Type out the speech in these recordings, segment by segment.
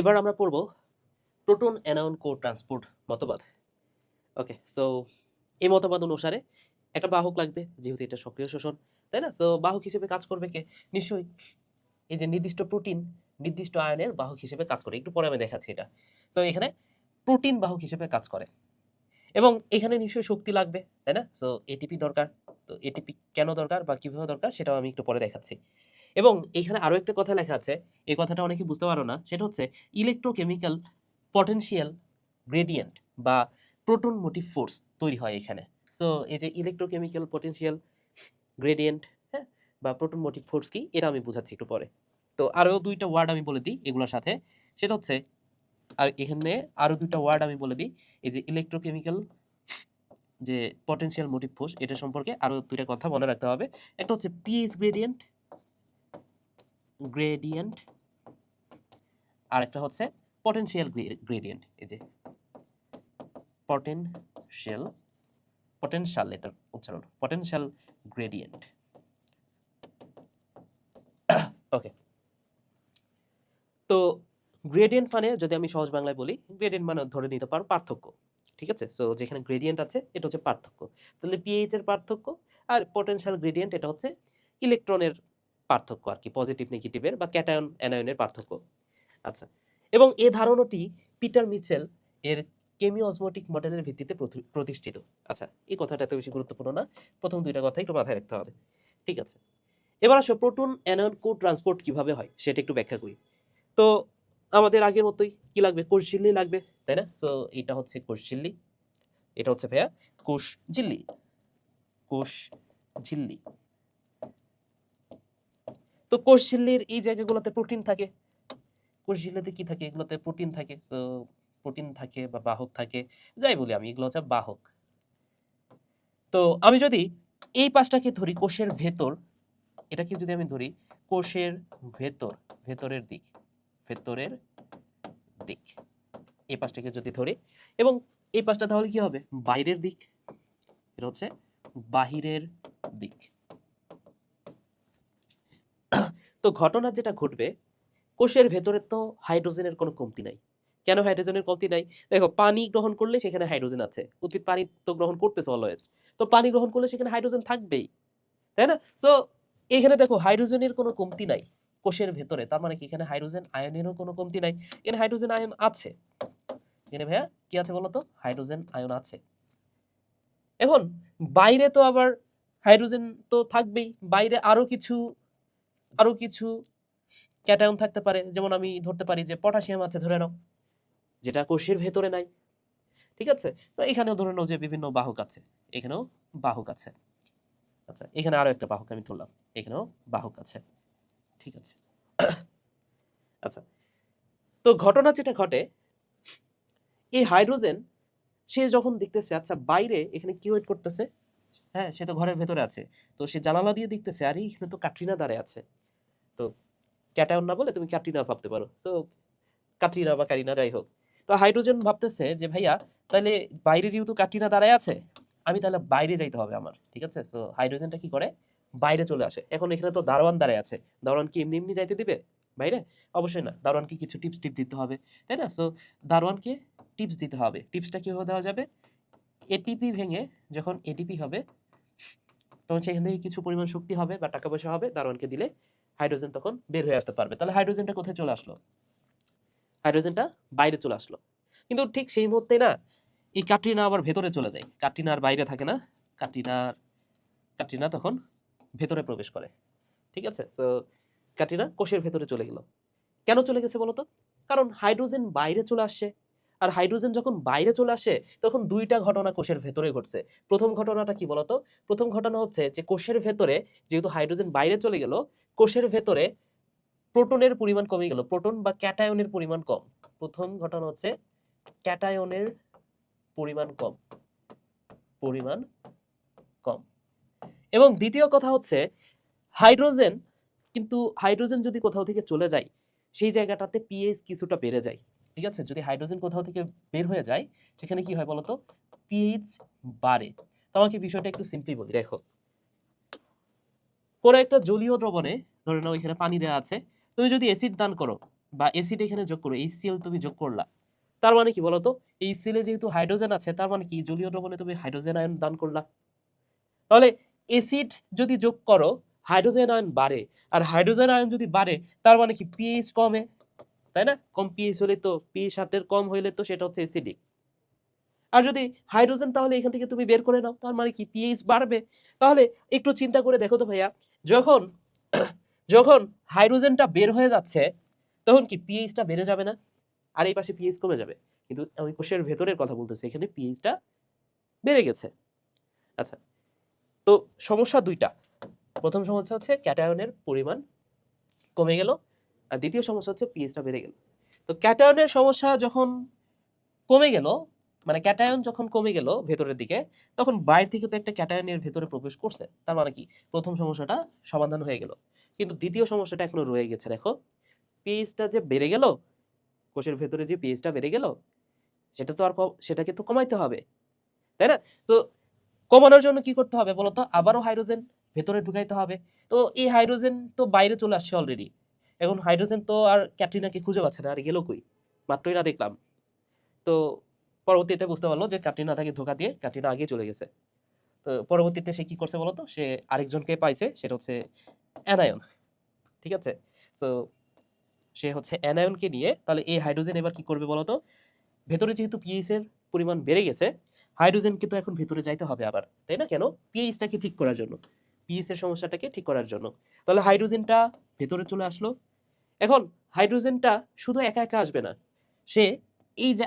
এবার আমরা পড়ব প্রোটন অ্যানায়ন কো ট্রান্সপোর্ট মতবাদ। ওকে, সো এই মতবাদ অনুসারে একটা বাহক লাগবে, যেহেতু এটা সক্রিয় শোষণ, তাই না? সো বাহক হিসেবে কাজ করবে কে? নিশ্চয়ই এই যে নির্দিষ্ট প্রোটিন নির্দিষ্ট আয়নের বাহক হিসেবে কাজ করে। একটু পরে আমি দেখাচ্ছি এটা। তো এখানে প্রোটিন বাহক হিসেবে কাজ করে এবং এখানে নিশ্চয়ই শক্তি লাগবে, তাই না? সো এটিপি দরকার। তো এটিপি কেন দরকার বা কিভাবে দরকার সেটাও আমি একটু পরে দেখাচ্ছি। এবং এখানে আরো একটা কথা লেখা আছে, এই কথাটা অনেকে বুঝতে পারো না, সেটা হচ্ছে ইলেকট্রোকেমিক্যাল পটেনশিয়াল গ্রেডিয়েন্ট বা প্রোটন মোটিভ ফোর্স তৈরি হয় এখানে। সো এই যে ইলেকট্রোকেমিক্যাল পটেনশিয়াল গ্রেডিয়েন্ট, হ্যাঁ, বা প্রোটন মোটিভ ফোর্স কি, এটা আমি বুঝাচ্ছি একটু পরে। তো আরো দুইটা ওয়ার্ড আমি বলে দিই এগুলোর সাথে, সেটা হচ্ছে, আর এখানে আরো দুইটা ওয়ার্ড আমি বলে দিই, এই যে ইলেকট্রোকেমিক্যাল যে পটেনশিয়াল মোটিভ ফোর্স, এটা সম্পর্কে আরো দুইটা কথা মনে রাখতে হবে। একটা হচ্ছে পিএইচ গ্রেডিয়েন্ট গ্রেডিয়েন্ট আর একটা হচ্ছে পটেনশিয়াল গ্রেডিয়েন্ট। এই যে পটেনশিয়াল পটেনশিয়াল, এটার উচ্চারণ পটেনশিয়াল গ্রেডিয়েন্ট। ওকে, তো গ্রেডিয়েন্ট মানে যদি আমি সহজ বাংলায় বলি, গ্রেডিয়েন্ট মানে ধরে নিতে পারো পার্থক্য। ঠিক আছে, সো যেখানে গ্রেডিয়েন্ট আছে এটা হচ্ছে পার্থক্য। তাহলে পিএইচ এর পার্থক্য আর পটেনশিয়াল গ্রেডিয়েন্ট এটা হচ্ছে ইলেকট্রনের পার্থক্য আর কি, পজিটিভ নেগেটিভের বা ক্যাটায়ন অ্যানায়নের পার্থক্য। আচ্ছা, এবং এই ধারণাটি পিটার মিচেল এর কেমিওজমোটিক মডেলের ভিত্তিতে প্রতিষ্ঠিত। আচ্ছা, এই কথাটা এত বেশি গুরুত্বপূর্ণ না, প্রথম দুইটা কথা একটু মাথায় রাখতে হবে। ঠিক আছে, এবার আসো প্রোটন অ্যানায়ন কো ট্রান্সপোর্ট কিভাবে হয় সেটা একটু ব্যাখ্যা করি। তো আমাদের আগের মতোই কি লাগবে? কোষ ঝিল্লি লাগবে, তাই না? সো এটা হচ্ছে কোষ ঝিল্লি, এটা হচ্ছে ভাইয়া কোষ ঝিল্লি। কোষ ঝিল্লি, তো কোষ ঝিল্লির এই জায়গাগুলোতে প্রোটিন থাকে। কোষ ঝিল্লিতে কি থাকে? এগুলোতে প্রোটিন থাকে। সো প্রোটিন থাকে বা বাহক থাকে, যাই বলি আমি, এগুলো হচ্ছে বাহক। তো আমি যদি এই পাশটাকে ধরি কোষের ভেতর, এটাকে যদি আমি ধরি কোষের ভেতর, ভেতরের দিক, ভেতরের দিক, এই পাশটাকে যদি ধরি এবং এই পাশটা, তাহলে কি হবে? বাইরের দিক। এটা হচ্ছে বাহিরের দিক। তো ঘটনা যেটা ঘটবে, কোষের ভেতরে তো হাইড্রোজেনের কোনো কমতি নাই। কেন হাইড্রোজেনের কমতি নাই? দেখো, পানি গ্রহণ করলে সেখানে হাইড্রোজেন আছে, উদ্ভিদ পানি তো গ্রহণ করতেছে অলওয়েজ, তো পানি গ্রহণ করলে সেখানে হাইড্রোজেন থাকবেই, তাই না? সো এখানে দেখো হাইড্রোজেনের কোনো কমতি নাই কোষের ভেতরে, তার মানে কি এখানে হাইড্রোজেন আয়নেরও কোনো কমতি নাই। এখানে হাইড্রোজেন আয়ন আছে। এখানে ভাইয়া কি আছে বলতো? হাইড্রোজেন আয়ন আছে। এখন বাইরে তো আবার হাইড্রোজেন তো থাকবেই, বাইরে আরো কিছু ক্যাটায়ন থাকতে পারে, যেমন আমি ধরতে পারি যে পটাশিয়াম আছে ধরে নাও, যেটা কোষের ভেতরে নাই। ঠিক আছে, তো এখানেও ধরে নাও যে বিভিন্ন বাহক আছে, এখানেও বাহক আছে। আচ্ছা, এখানে আরো একটা বাহক আমি ধরলাম, এখানেও বাহক আছে। ঠিক আছে, আচ্ছা, তো ঘটনা যেটা ঘটে, এই হাইড্রোজেন সে যখন দেখতেছে, আচ্ছা বাইরে এখানে কি ওয়েট করতেছে, হ্যাঁ সে তো ঘরের ভেতরে আছে, তো সে জানালা দিয়ে দেখতেছে আরে এখানে তো ক্যাটরিনা দাঁড়ায় আছে। তো ক্যাটায়ন না বলে তুমি ক্যাটরিনা ভাবতে পারো, সো কাটরিনা বা কারিনা যাই হোক। তো হাইড্রোজেন ভাবতেছে যে ভাইয়া, তাহলে বাইরে যেহেতু কাটরিনা দাঁড়ায় আছে, আমি তাহলে বাইরে যাইতে হবে আমার। ঠিক আছে, সো হাইড্রোজেনটা কি করে? বাইরে চলে আসে। এখন এখানে তো দারোয়ান দাঁড়ায় আছে, দারোয়ান কি এমনি এমনি যাইতে দিবে বাইরে? অবশ্যই না, দারোয়ানকে কিছু টিপস দিতে হবে, তাই না? সো দারোয়ানকে টিপস দিতে হবে। টিপসটা কিভাবে দেওয়া যাবে? এটিপি ভেঙে যখন এটিপি হবে, তখন সেখান থেকে কিছু পরিমাণ শক্তি হবে বা টাকা পয়সা হবে, দারোয়ানকে দিলে হাইড্রোজেন তখন বের হয়ে আসতে পারবে। তাহলে হাইড্রোজেনটা কোথায় চলে আসলো? হাইড্রোজেনটা বাইরে চলে আসলো। কিন্তু ঠিক সেই মুহূর্তে না, এই ক্যাটরিনা আবার ভেতরে চলে যায়। ক্যাটরিনা আর বাইরে থাকে না, ক্যাটরিনা তখন ভেতরে প্রবেশ করে। ঠিক আছে, সো ক্যাটরিনা কোষের ভেতরে চলে গেল। কেন চলে গেছে বলতো? কারণ হাইড্রোজেন বাইরে চলে আসছে। আর হাইড্রোজেন যখন বাইরে চলে আসে, তখন দুইটা ঘটনা কোষের ভেতরে ঘটছে। প্রথম ঘটনাটা কি বলতো? প্রথম ঘটনা হচ্ছে যে কোষের ভেতরে যেহেতু হাইড্রোজেন বাইরে চলে গেল, কোষের ভেতরে প্রোটনের পরিমাণ কমে গেল, প্রোটন বা ক্যাটায়নের পরিমাণ কম। প্রথম ঘটনা হচ্ছে ক্যাটায়নের পরিমাণ কম, পরিমাণ কম। এবং দ্বিতীয় কথা হচ্ছে হাইড্রোজেন, কিন্তু হাইড্রোজেন যদি কোথাও থেকে চলে যায়, সেই জায়গাটাতে পিএইচ কিছুটা বেড়ে যায়। ঠিক আছে, যদি হাইড্রোজেন কোথাও থেকে বের হয়ে যায়, সেখানে কি হয় বলতো? পিএইচ বাড়ে। তোমাকে বিষয়টা একটু সিম্পলি বলি, দেখো, কোনো একটা জলীয় দ্রবণে, ধরে নাও এখানে পানি দেওয়া আছে, তুমি যদি অ্যাসিড দান করো, বা অ্যাসিড এখানে যোগ করো, HCl তুমি যোগ করলা, তার মানে কি বলতো, এই সিলে যেহেতু হাইড্রোজেন আছে তার মানে কি জলীয় দ্রবণে তুমি হাইড্রোজেন আয়ন দান করলা। তাহলে অ্যাসিড যদি যোগ করো হাইড্রোজেন আয়ন বাড়ে, আর হাইড্রোজেন আয়ন যদি বাড়ে তার মানে কি পিএইচ কমে, তাই না? কম পিএইচ হলে তো, পিএইচ 7 কম হইলে তো সেটা হচ্ছে অ্যাসিডিক। আর যদি হাইড্রোজেন তাহলে এখান থেকে তুমি বের করে নাও, তার মানে কি পিএইচ বাড়বে। তাহলে একটু চিন্তা করে দেখো তো ভাইয়া, যখন যখন হাইড্রোজেনটা বের হয়ে যাচ্ছে তখন কি পিএইচটা বেড়ে যাবে না? আর এই পাশে পিএইচ কমে যাবে। কিন্তু আমি কোষের ভেতরের কথা বলতেছি, এখানে পিএইচটা বেড়ে গেছে। আচ্ছা, তো সমস্যা দুইটা। প্রথম সমস্যা হচ্ছে ক্যাটায়নের পরিমাণ কমে গেল, আর দ্বিতীয় সমস্যা হচ্ছে পিএইচটা বেড়ে গেল। তো ক্যাটায়নের সমস্যা যখন কমে গেল, মানে ক্যাটায়ন যখন কমে গেল ভেতরের দিকে, তখন বাইরে থেকে তো একটা ক্যাটায়নের ভেতরে প্রবেশ করছে, তার মানে কি প্রথম সমস্যাটা সমাধান হয়ে গেল। কিন্তু দ্বিতীয় সমস্যাটা এখনো রয়ে গেছে। দেখো, পিএইচটা যে বেড়ে গেল, কোষের ভেতরে যে পিএইচটা বেড়ে গেল, সেটা তো আর সেটাকে তো কমাইতে হবে, তাই না? তো কমানোর জন্য কি করতে হবে বলতো? আবারও হাইড্রোজেন ভেতরে ঢুকাইতে হবে। তো এই হাইড্রোজেন তো বাইরে চলে আসছে অলরেডি, এখন হাইড্রোজেন তো আর ক্যাটরিনাকে খুঁজে পাচ্ছে না, আর গেল কই? মাত্রই না দেখলাম। তো পরবর্তীতে বুঝতে পারলো যে ক্যাটরিনা তাকে ধোকা দিয়ে ক্যাটরিনা আগেই চলে গেছে। তো পরবর্তীতে সে কি করছে বলতো? সে আরেকজনকে পাইছে, সেটা হচ্ছে অ্যানায়ন। ঠিক আছে? তো সে হচ্ছে অ্যানায়নকে নিয়ে, তাহলে এই হাইড্রোজেন এবার কি করবে বলতো? ভেতরে যেহেতু পিএইচ এর পরিমাণ বেড়ে গেছে, হাইড্রোজেন কিন্তু এখন ভেতরে যাইতে হবে আবার, তাই না? কেন? পিএইচটাকে ঠিক করার জন্য, পিএইচ এর সমস্যাটাকে ঠিক করার জন্য। তাহলে হাইড্রোজেনটা ভেতরে চলে আসলো। এখন হাইড্রোজেনটা শুধু একা একা আসবে না, সে এই যে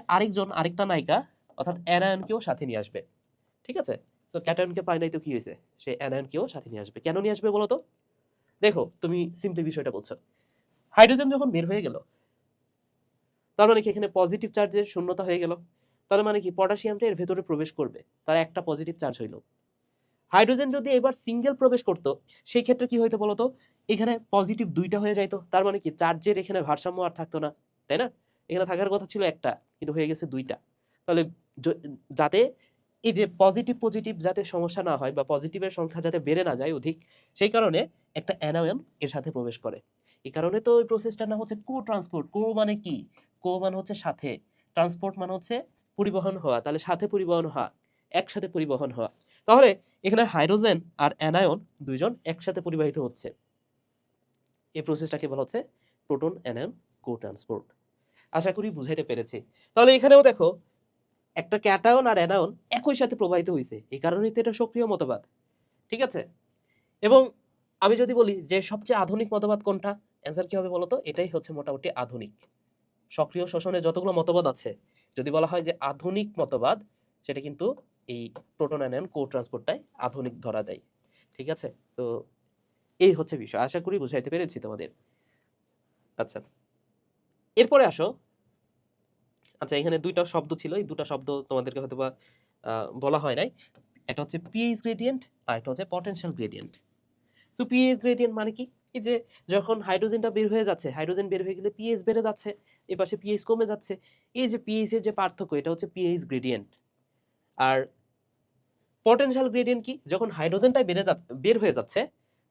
আরেকটা নায়িকা অর্থাৎ অ্যানায়নকেও সাথে নিয়ে আসবে। ঠিক আছে? তো ক্যাটায়নকে পায় নাই তো কি হয়েছে, সে অ্যানায়নকেও সাথে নিয়ে আসবে। কেন নিয়ে আসবে বলো তো? দেখো, তুমি সিম্পলি বিষয়টা বলছো, হাইড্রোজেন যখন বের হয়ে গেল, তার মানে কি এখানে পজিটিভ চার্জের শূন্যতা হয়ে গেল। তার মানে কি পটাশিয়ামটা এর ভেতরে প্রবেশ করবে, তার একটা পজিটিভ চার্জ হইল। হাইড্রোজেন যদি এবার সিঙ্গেল প্রবেশ করতো, সেই ক্ষেত্রে কি হইতো বলতো? এখানে পজিটিভ দুইটা হয়ে যাইতো, তার মানে কি চার্জের এখানে ভারসাম্য আর থাকতো না, তাই না? এখানে থাকার কথা ছিল একটা, কিন্তু হয়ে গেছে দুইটা। তাহলে যাতে এই যে পজিটিভ পজিটিভ যাতে সমস্যা না হয়, বা পজিটিভের সংখ্যা যাতে বেড়ে না যায় অধিক, সেই কারণে একটা অ্যানায়ন এর সাথে প্রবেশ করে। এই কারণে তো ওই প্রসেসটার নাম হচ্ছে কো ট্রান্সপোর্ট। কো মানে কি? কো মানে হচ্ছে সাথে, ট্রান্সপোর্ট মানে হচ্ছে পরিবহন হওয়া, তাহলে সাথে পরিবহন হওয়া, একসাথে পরিবহন হওয়া। তাহলে এখানে হাইড্রোজেন আর অ্যানায়ন দুইজন একসাথে পরিবাহিত হচ্ছে, এই প্রসেসটাকে বলা হচ্ছে প্রোটন অ্যানায়ন কো ট্রান্সপোর্ট। আশা করি বুঝাইতে পেরেছি। তাহলে এখানেও দেখো, একটা ক্যাটায়ন আর অ্যানায়ন একই সাথে প্রবাহিত হয়েছে, এই কারণেই তো এটা সক্রিয় মতবাদ। ঠিক আছে? এবং আমি যদি বলি যে সবচেয়ে আধুনিক মতবাদ কোনটা, অ্যান্সার কি হবে বলতো? এটাই হচ্ছে মোটামুটি আধুনিক। সক্রিয় শ্বসনে যতগুলো মতবাদ আছে, যদি বলা হয় যে আধুনিক মতবাদ, সেটা কিন্তু এই প্রোটন অ্যানায়ন কো ট্রান্সপোর্টটাই আধুনিক ধরা যায়। ঠিক আছে? সো এই হচ্ছে বিষয়, আশা করি বুঝাইতে পেরেছি তোমাদের। আচ্ছা, এরপরে আসো। আচ্ছা, এখানে দুইটা শব্দ ছিল, এই দুটো শব্দ তোমাদেরকে হয়তোবা বলা হয় নাই। একটা হচ্ছে পিএইচ গ্রেডিয়েন্ট, আর একটা হচ্ছে potential gradient. So pH gradient মানে কি? এই যে যখন হাইড্রোজেনটা বের হয়ে যাচ্ছে, হাইড্রোজেন বের হয়ে গেলে পিএইচ বেড়ে যাচ্ছে, এই পাশে পিএইচ কমে যাচ্ছে। এই যে পিএইচ এর যে পার্থক্য, এটা হচ্ছে পিএইচ গ্রেডিয়েন্ট। আর পটেনশিয়াল গ্রেডিয়েন্ট কি? যখন হাইড্রোজেনটা বের হয়ে যাচ্ছে,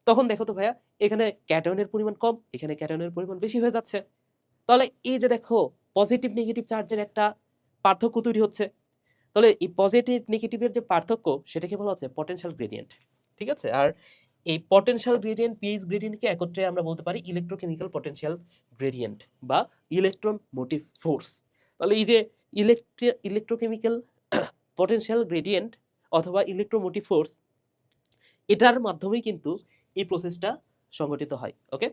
তখন দেখো তো ভাইয়া, এখানে ক্যাটায়নের পরিমাণ কম, এখানে ক্যাটায়নের পরিমাণ বেশি হয়ে যাচ্ছে। তাহলে এই যে দেখো, পজিটিভ নেগেটিভ চার্জের একটা পার্থক্য তৈরি হচ্ছে। তাহলে এই পজিটিভ নেগেটিভের যে পার্থক্য, সেটাকে বলা হচ্ছে পটেনশিয়াল গ্রেডিয়েন্ট। ঠিক আছে? আর এই পটেনশিয়াল গ্রেডিয়েন্ট, পিএইচ গ্রেডিয়েন্টকে একত্রে আমরা বলতে পারি ইলেকট্রোকেমিক্যাল পটেনশিয়াল গ্রেডিয়েন্ট বা ইলেকট্রন মোটিভ ফোর্স। তাহলে এই যে ইলেকট্রোকেমিক্যাল পটেনশিয়াল গ্রেডিয়েন্ট অথবা ইলেকট্রোমোটিভ ফোর্স, এটার মাধ্যমেই কিন্তু এই প্রসেসটা সংঘটিত হয়। ওকে?